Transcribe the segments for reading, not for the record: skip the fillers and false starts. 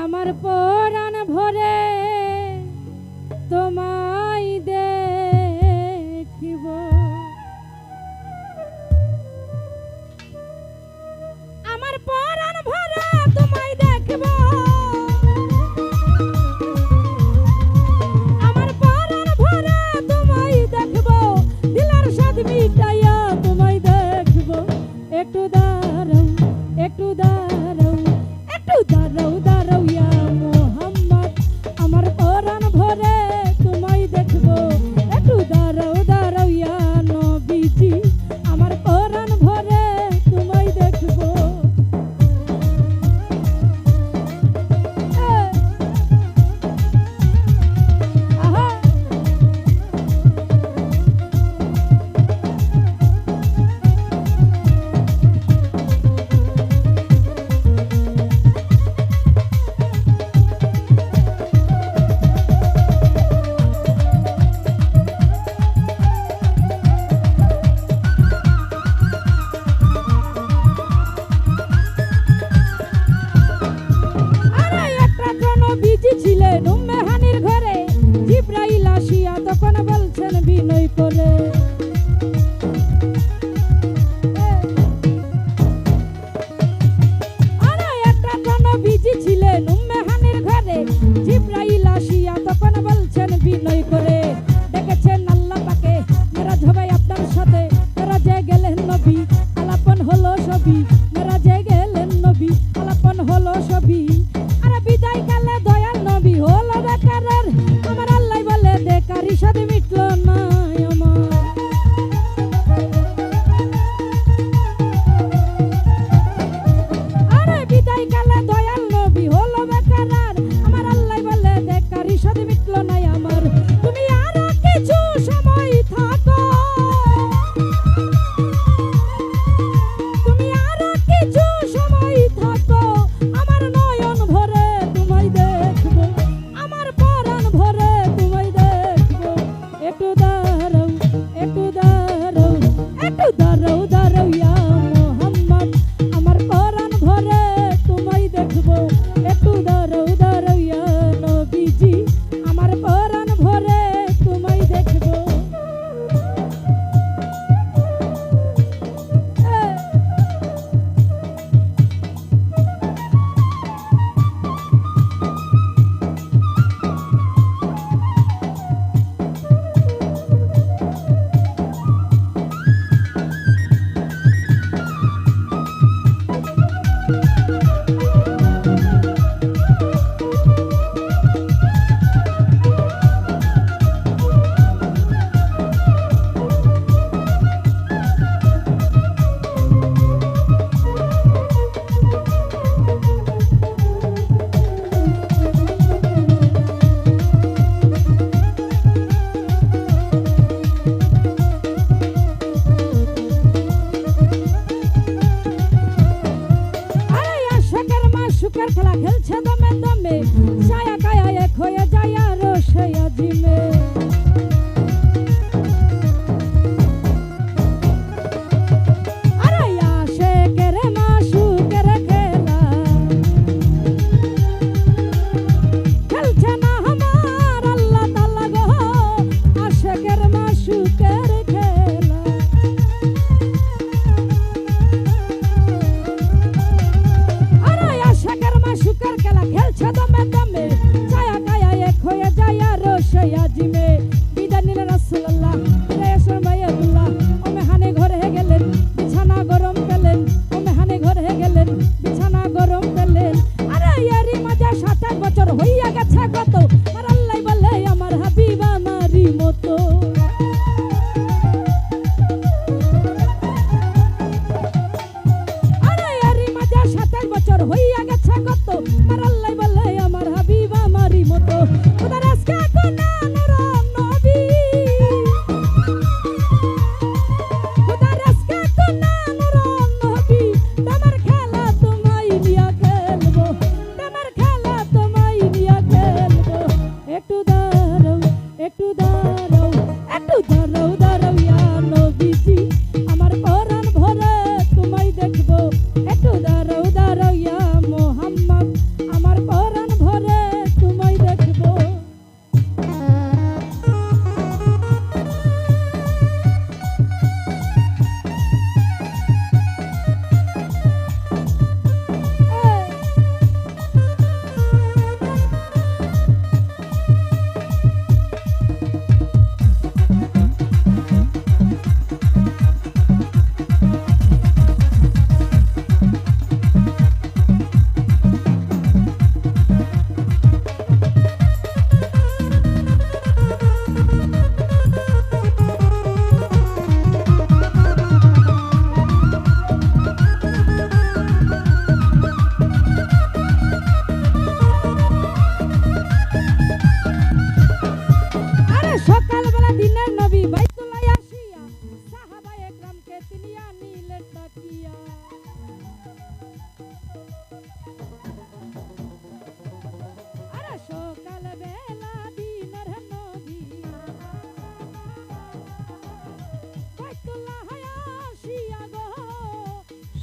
আমার পরাণ ভরে তোমায় দেখিব আমার পরাণ ভরে তোমায় দেখিব আমার পরাণ ভরে তোমায় দেখিব দিলের সাথ মিটাইয়া তোমায় দেখিব একটু দাঁড়াও একটু দাঁড়াও একটু দাঁড়াও দাঁড়াও ইয়া মোহাম্মদ আমার পরাণ ভরে তোমায় দেখব একটু দাঁড়াও দাঁড়াও ইয়া নবীজি আমার পরাণ ভরে তোমায় দেখব আহা ছিলেন উম্মেহানির ঘরে জিব্রাইল আসিয়া তখন বলছেন বিনয় করে আরে একটা নবীজি ছিলেন উম্মেহানির ঘরে জিব্রাইল আসিয়া তখন বলছেন বিনয় করে দেখেছেন আল্লাহ পাকে মেরাজ হবে আপনার সাথে মেরাজে গেলেন নবী আলাপন হলো সবই মেরাজে গেলেন নবী আলাপন হলো সবই আরে বিদায় কালে দয়াল নবী হলো বেকারের আমার আল্লাহ বলে বেকারি সাথে মিটলো না আমার আরে বিদায় কালে দয়াল নবী হলো বেকারের আমার আল্লাহ বলে বেকারি সাথে মিটলো না আমার তুমি আরো কিছু সময় থাকো তুমি আরো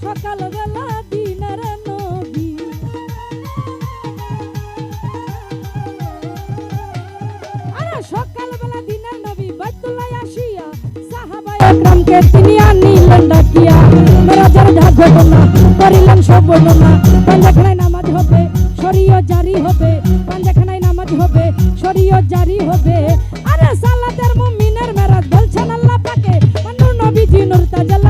সকালবেলা দিনের নবী। আরে সকালবেলা দিনের নবী বাইতুল্লাহ আসিয়া সাহাবায়ে একরামকে তিনি আনিলেন ডাকিয়া। মেরাজের ঘটনা করিলেন সব বর্ণনা। পাঞ্জাখানায় নামাজ হবে, শরীয়ত জারি হবে, পাঞ্জাখানায় নামাজ হবে, শরীয়ত জারি হবে। আরে সালাতের মুমিনের মেরাজ বলছেন আল্লাহ পাকে, নূর নবীজি নূর তাজাল্লি